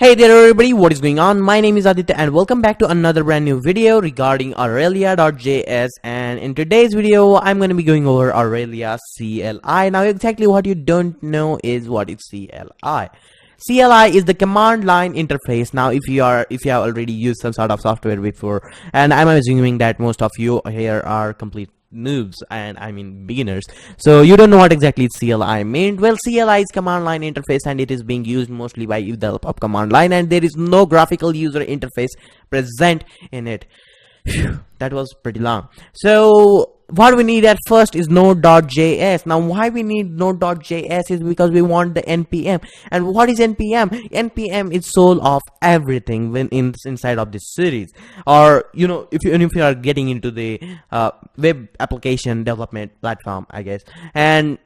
Hey there everybody, what is going on? My name is Aditya and welcome back to another brand new video regarding Aurelia.js, and in today's video I'm going to be going over Aurelia CLI. Now exactly what you don't know is what is CLI. CLI is the command line interface. Now if you have already used some sort of software before, and I'm assuming that most of you here are complete noobs, and I mean beginners, so you don't know what exactly CLI means. Well, CLI is command line interface and it is being used mostly by the help of command line, and there is no graphical user interface present in it. Phew, that was pretty long. So what we need at first is node.js. Now why we need node.js is because we want the npm. And what is npm? Npm is soul of everything when inside of this series, or if you are getting into the web application development platform, I guess. And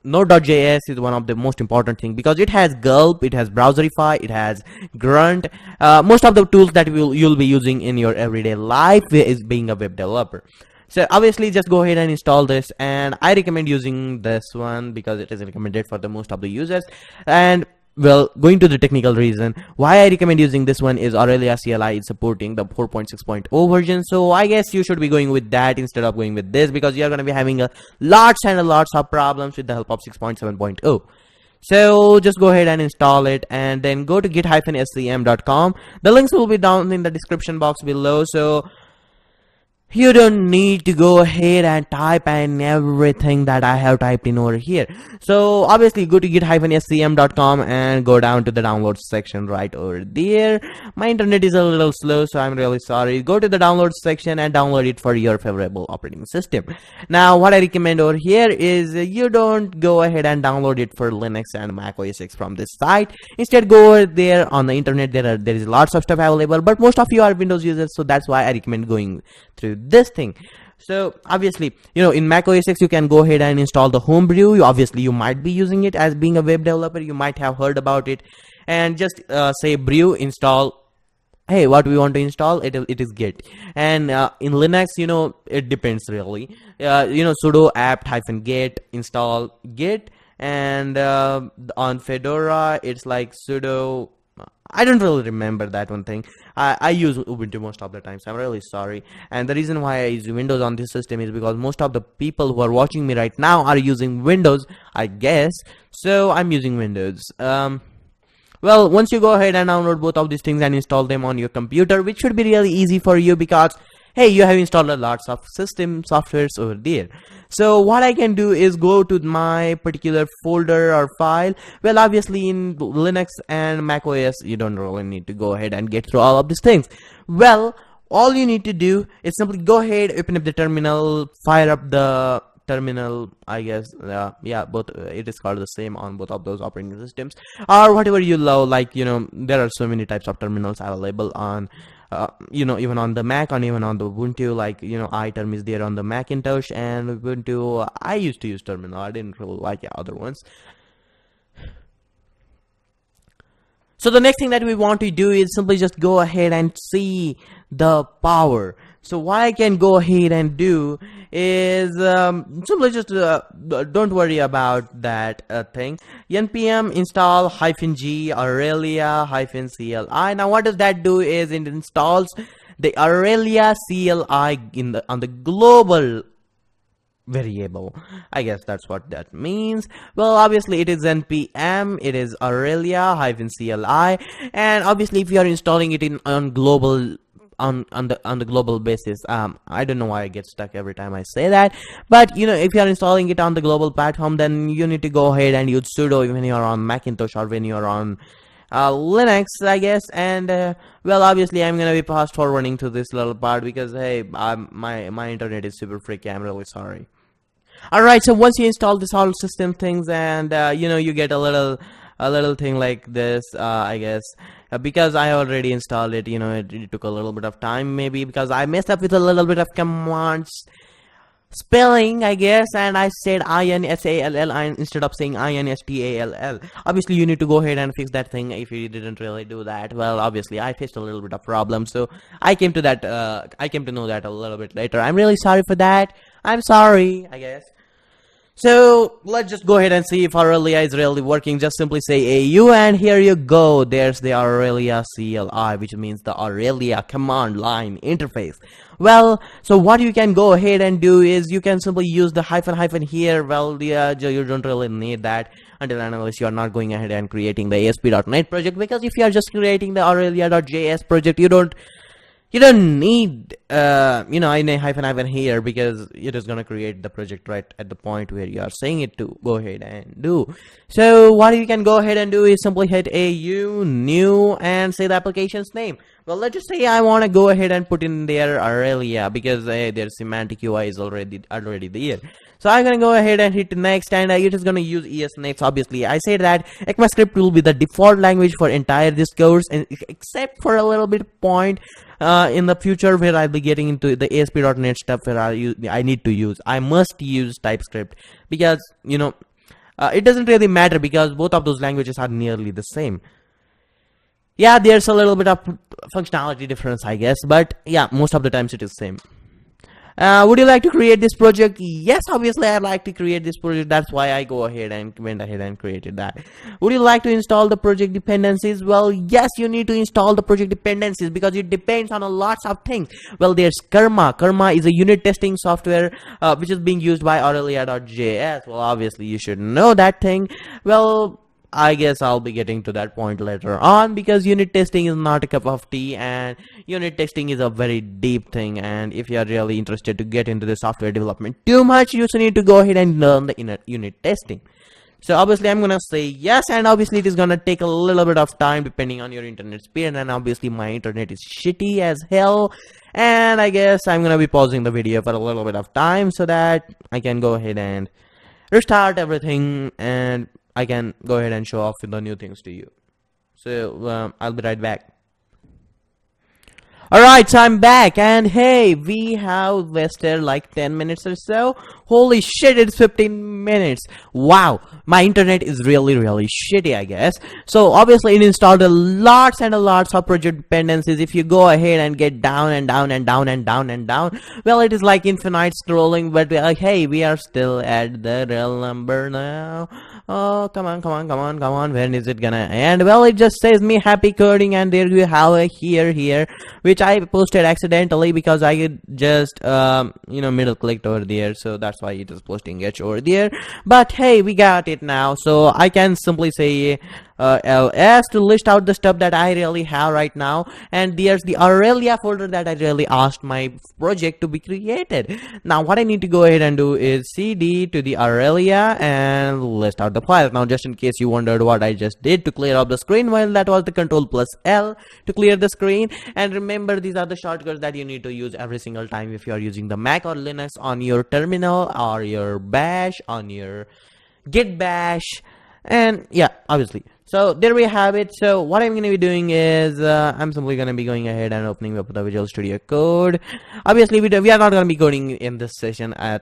Node.js is one of the most important thing because it has Gulp, it has Browserify, it has Grunt. Most of the tools that you'll be using in your everyday life is being a web developer. So obviously just go ahead and install this, and I recommend using this one because it is recommended for the most of the users. And well, going to the technical reason why I recommend using this one is Aurelia CLI is supporting the 4.6.0 version, so I guess you should be going with that instead of going with this, because you're going to be having lots of problems with the help of 6.7.0. So just go ahead and install it, and then go to git-scm.com. The links will be down in the description box below, so you don't need to go ahead and type in everything that I have typed in over here. So obviously go to git-scm.com and go down to the downloads section right over there. My internet is a little slow, so I'm really sorry. Go to the downloads section and download it for your favorable operating system. Now what I recommend over here is you don't go ahead and download it for Linux and Mac OS X from this site. Instead, go over there on the internet. There is lots of stuff available, but most of you are Windows users, so that's why I recommend going through this thing. So obviously in Mac OS X you can go ahead and install the homebrew. You might be using it as being a web developer, you might have heard about it, and just say brew install. Hey, what we want to install, it is git. And in Linux, it depends really. Sudo apt-get install git, and on Fedora it's like sudo. I don't really remember that one thing. I use Ubuntu most of the time, so I'm really sorry. And the reason why I use Windows on this system is because most of the people who are watching me right now are using Windows, I guess. So I'm using Windows. Well, once you go ahead and download both of these things and install them on your computer, which should be really easy for you because hey, you have installed lots of system softwares over there. So what I can do is go to my particular folder or file. Well, obviously in Linux and Mac OS you don't really need to go ahead and get through all of these things. Well, all you need to do is simply go ahead, open up the terminal, fire up the terminal, I guess. Yeah, both it is called the same on both of those operating systems, or whatever you love. Like there are so many types of terminals available on even on the Mac and even on the Ubuntu. Like iTerm is there on the Macintosh, and Ubuntu I used to use terminal. I didn't really like the other ones. So the next thing that we want to do is simply just go ahead and see the power. So what I can go ahead and do is simply just don't worry about that thing. npm install -g Aurelia -CLI. Now what does that do is it installs the Aurelia CLI on the global variable. I guess that's what that means. Well, obviously it is npm, it is Aurelia -CLI, and obviously if you are installing it on global on the global basis, I don't know why I get stuck every time I say that, but if you are installing it on the global platform, then you need to go ahead and use sudo when you are on Macintosh or when you are on Linux, I guess. And well, obviously I'm gonna be fast forwarding to this little part because hey, my internet is super freaky. I'm really sorry. Alright, so once you install this all system things, and you get a little thing like this, I guess. Because I already installed it, it took a little bit of time, maybe because I messed up with a little bit of commands spelling, I guess, and I said INSALL instead of saying INSTALL. Obviously you need to go ahead and fix that thing if you didn't really do that. Well, obviously I faced a little bit of problem, so I came to know that a little bit later. I'm really sorry for that. I'm sorry, I guess. So let's just go ahead and see if Aurelia is really working. Just simply say AU and here you go. There's the Aurelia CLI, which means the Aurelia command line interface. Well, so what you can go ahead and do is you can simply use the hyphen here. Well, you don't really need that until unless you are not going ahead and creating the ASP.NET project, because if you are just creating the Aurelia.js project, you don't need any hyphen here, because it is going to create the project right at the point where you are saying it to go ahead and do. So what you can go ahead and do is simply hit AU new and say the application's name. Well, let's just say I want to go ahead and put in there Aurelia, because their semantic UI is already there. So I'm gonna go ahead and hit next, and it is gonna use ESNext. Obviously, I said that ECMAScript will be the default language for entire this course, and except for a little bit point in the future where I'll be getting into the ASP.NET stuff, where I must use TypeScript, because it doesn't really matter, because both of those languages are nearly the same. Yeah, there's a little bit of functionality difference, I guess, but yeah, most of the times it is same. Would you like to create this project? Yes, obviously I'd like to create this project. That's why I went ahead and created that. Would you like to install the project dependencies? Well, yes, you need to install the project dependencies, because it depends on a lots of things. Well, there's Karma. Karma is a unit testing software which is being used by Aurelia.js. Well, obviously you should know that thing. Well, I guess I'll be getting to that point later on, because unit testing is not a cup of tea, and unit testing is a very deep thing, and if you are really interested to get into the software development too much, you need to go ahead and learn the unit testing. So obviously I'm gonna say yes, and obviously it is gonna take a little bit of time depending on your internet speed, and obviously my internet is shitty as hell, and I guess I'm gonna be pausing the video for a little bit of time so that I can go ahead and restart everything, and I can go ahead and show off the new things to you. So I'll be right back. Alright, so I'm back, and hey, we have wasted like 10 minutes or so. Holy shit, it's 15 minutes. Wow, my internet is really shitty, I guess. So obviously it installed lots and lots of project dependencies. If you go ahead and get down and down and down and down and down, well, it is like infinite scrolling, but hey, we are still at the real number now. Oh, come on, when is it gonna end? Well, it just says me happy coding, and there you have a here, which I posted accidentally, because I just middle clicked over there, so that's why it is posting H over there. But hey, we got it now, so I can simply say ls to list out the stuff that I really have right now, and there's the Aurelia folder that I really asked my project to be created. Now what I need to go ahead and do is cd to the Aurelia and list out the files. Now just in case you wondered what I just did to clear up the screen, well, that was the Ctrl+L to clear the screen. And remember, these are the shortcuts that you need to use every single time if you are using the Mac or Linux on your terminal, or your bash on your git bash, and yeah, obviously. So there we have it. So what I'm going to be doing is I'm simply going to be going ahead and opening up the Visual Studio Code. Obviously we are not going to be coding in this session at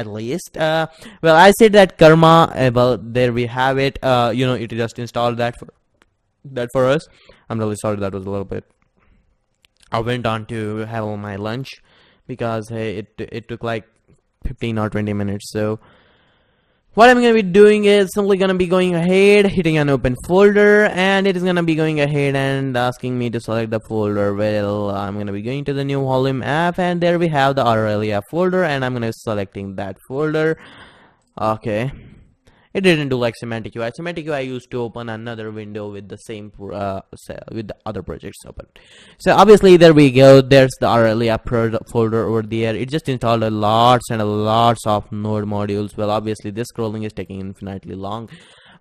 least. Well, I said that Karma, well, there we have it. It just installed that for us. I'm really sorry, that was a little bit. I went on to have my lunch, because hey, it took like 15 or 20 minutes. So what I'm going to be doing is simply going to be going ahead, hitting an open folder, and it is going to be going ahead and asking me to select the folder. Well, I'm going to be going to the new volume app, and there we have the Aurelia folder, and I'm going to be selecting that folder. Okay. It didn't do like semantic UI. Semantic UI used to open another window with the same with the other projects open. So obviously there we go. There's the Aurelia folder over there. It just installed lots and lots of node modules. Well, obviously this scrolling is taking infinitely long.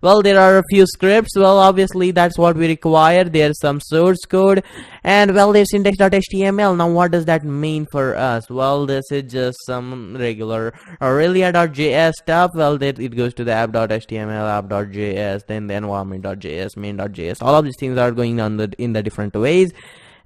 Well, there are a few scripts. Well, obviously that's what we require. There's some source code, and well, there's index.html. Now what does that mean for us? Well, this is just some regular Aurelia.js stuff. Well, it goes to the app.html, app.js, then the environment.js, main.js. All of these things are going on in the different ways.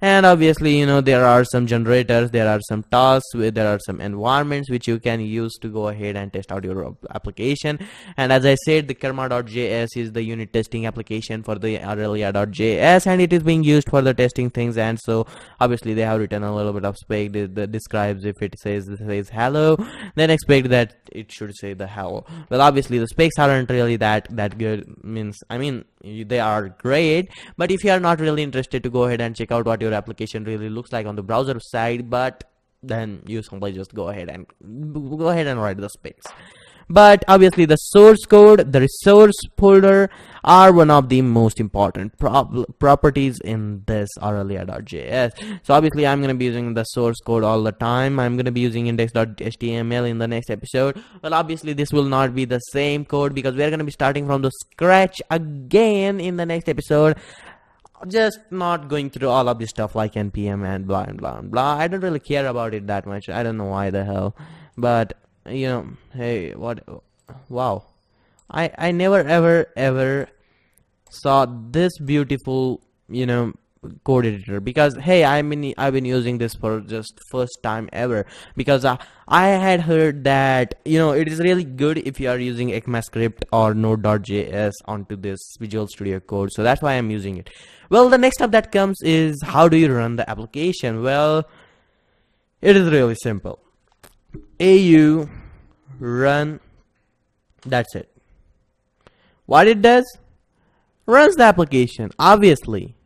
And obviously, there are some generators, there are some tasks, there are some environments which you can use to go ahead and test out your application. And as I said, the karma.js is the unit testing application for the Aurelia.js, and it is being used for the testing things. And so obviously they have written a little bit of spec that describes, if it says hello, then expect that it should say the hello. Well, obviously the specs aren't really that good. They are great, but if you are not really interested to go ahead and check out what your application really looks like on the browser side, but then you simply just go ahead and write the specs. But obviously the source code, the resource folder are one of the most important properties in this Aurelia.js. So obviously I'm going to be using the source code all the time. I'm going to be using index.html in the next episode. Well, obviously this will not be the same code because we're going to be starting from the scratch again in the next episode. Just not going through all of this stuff like npm and blah and blah and blah. I don't really care about it that much. I don't know why the hell, but hey, what? Wow, I never ever saw this beautiful code editor, because hey, I've been using this for just first time ever, because I had heard that it is really good if you are using ECMAScript or Node.js onto this Visual Studio Code. So that's why I'm using it. Well, the next step that comes is, how do you run the application? Well, it is really simple. AU run, that's it. What it does, runs the application. Obviously,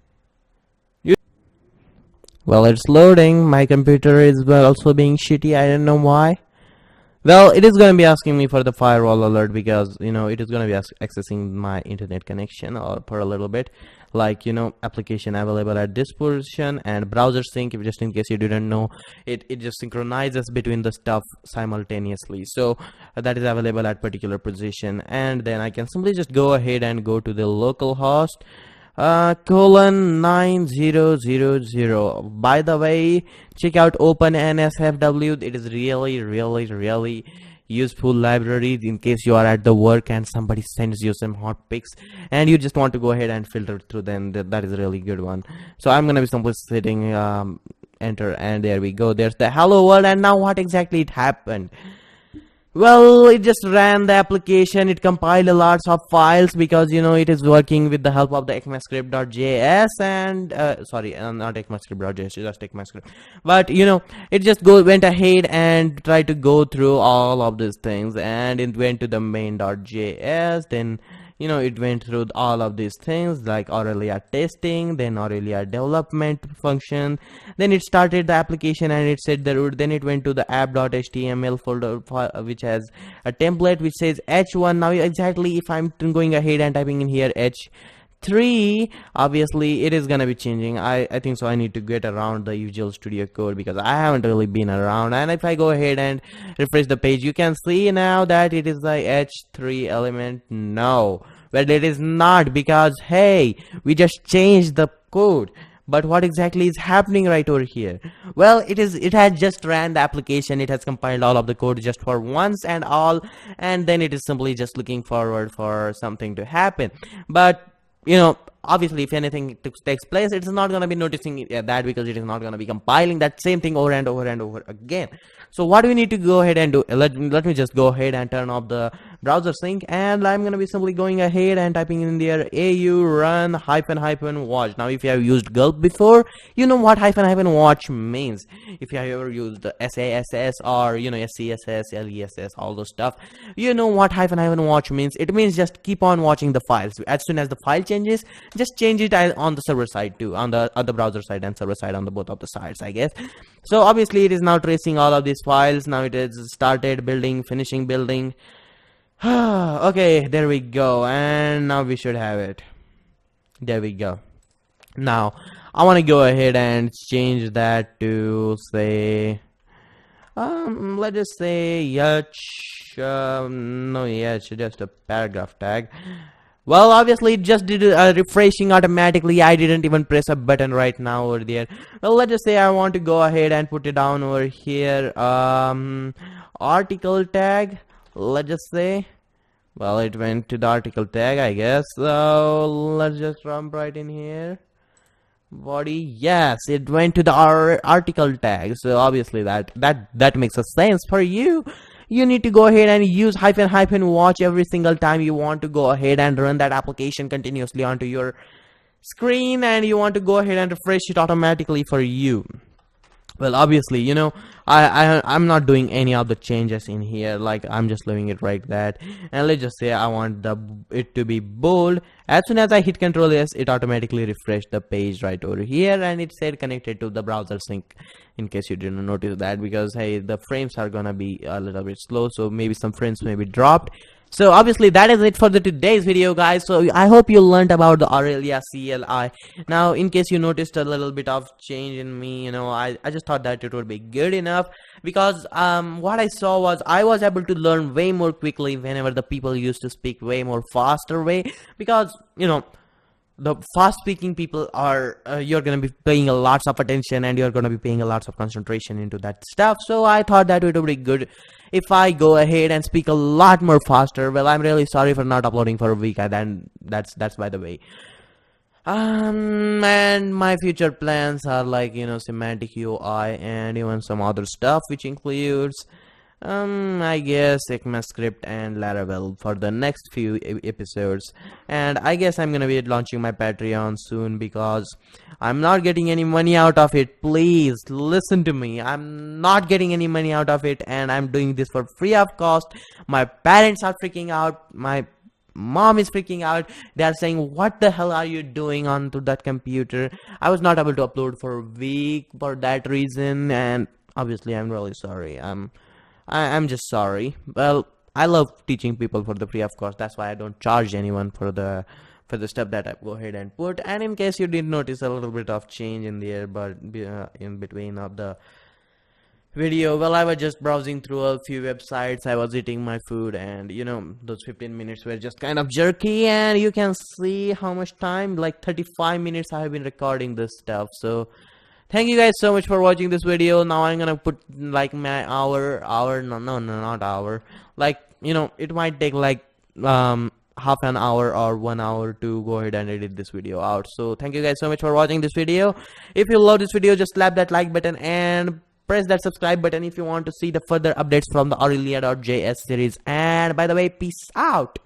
well, it's loading. My computer is also being shitty. I don't know why. Well, it is going to be asking me for the firewall alert, because it is going to be accessing my internet connection or for a little bit, like application available at this position and browser sync. If just in case you didn't know, it just synchronizes between the stuff simultaneously. So that is available at particular position, and then I can simply just go ahead and go to the localhost :9000. By the way, check out OpenNSFW. It is really useful library in case you are at the work and somebody sends you some hot pics and you just want to go ahead and filter through them. That is a really good one. So I'm gonna be simply hitting enter, and there we go. There's the hello world. And now what exactly it happened? Well, it just ran the application. It compiled a lots of files, because it is working with the help of the ECMAScript.js and sorry, not ECMAScript.js, just ECMAScript. But it just went ahead and tried to go through all of these things, and it went to the main.js. Then it went through all of these things like Aurelia testing, then Aurelia development function. Then it started the application and it set the root. Then it went to the app.html folder, which has a template which says h1. Now exactly, if I'm going ahead and typing in here h3, obviously it is gonna be changing. I think so. I need to get around the Visual Studio Code, because I haven't really been around. And if I go ahead and refresh the page, you can see now that it is the h3 element. No, well, it is not, because hey, we just changed the code. But what exactly is happening right over here? Well, it has just ran the application. It has compiled all of the code just for once and all, and then it is simply just looking forward for something to happen. But obviously, if anything takes place, it's not going to be noticing that, because it is not going to be compiling that same thing over and over and over again. So what do we need to go ahead and do? Let me just go ahead and turn off the browser sync, and I'm going to be simply going ahead and typing in there AU run -- watch. Now, if you have used gulp before, you know what -- watch means. If you have ever used SASS or SCSS, LESS, all those stuff, you know what -- watch means. It means just keep on watching the files. As soon as the file changes, just change it on the server side too, on the other browser side and server side, on the both of the sides, I guess. So obviously it is now tracing all of these files. Now it has started building, finishing building. Okay, there we go, and now we should have it. There we go. Now I want to go ahead and change that to say let's just say just a paragraph tag. Well, obviously it just did refreshing automatically. I didn't even press a button right now over there. Well, let's just say I want to go ahead and put it down over here. Article tag, let's just say. Well, it went to the article tag, I guess. So let's just jump right in here. body. Yes, it went to the article tag. So obviously that makes a sense for you. You need to go ahead and use hyphen watch every single time you want to go ahead and run that application continuously onto your screen, and you want to go ahead and refresh it automatically for you. Well, obviously, I'm not doing any of the changes in here. Like, I'm just leaving it like that. And let's just say I want it to be bold. As soon as I hit Control S, it automatically refreshed the page right over here, and it said connected to the browser sync. In case you didn't notice that, because hey, the frames are gonna be a little bit slow, so maybe some frames may be dropped. So obviously that is it for the today's video, guys. So I hope you learned about the Aurelia CLI. Now, in case you noticed a little bit of change in me, I just thought that it would be good enough, because what I saw was I was able to learn way more quickly whenever the people used to speak way more faster way, because the fast speaking people are you're gonna be paying a lots of attention, and you're gonna be paying a lots of concentration into that stuff. So I thought that it would be good if I go ahead and speak a lot more faster. Well, I'm really sorry for not uploading for a week, and then that's by the way. And my future plans are like, semantic UI and even some other stuff, which includes I guess ECMAScript and Laravel for the next few episodes. And I guess I'm gonna be launching my Patreon soon, because I'm not getting any money out of it. Please listen to me. I'm not getting any money out of it, and I'm doing this for free of cost. My parents are freaking out. My mom is freaking out. They are saying, what the hell are you doing onto that computer? I was not able to upload for a week for that reason, and obviously I'm really sorry. I'm just sorry. Well, I love teaching people for the free of course. That's why I don't charge anyone for the stuff that I go ahead and put. And in case you did notice a little bit of change in there, but in between of the video, well, I was just browsing through a few websites. I was eating my food, and those 15 minutes were just kind of jerky, and you can see how much time, like 35 minutes I have been recording this stuff. So thank you guys so much for watching this video. Now I'm gonna put like my not hour, like it might take like half an hour or 1 hour to go ahead and edit this video out. So thank you guys so much for watching this video. If you love this video, just slap that like button and press that subscribe button if you want to see the further updates from the Aurelia.js series. And by the way, peace out.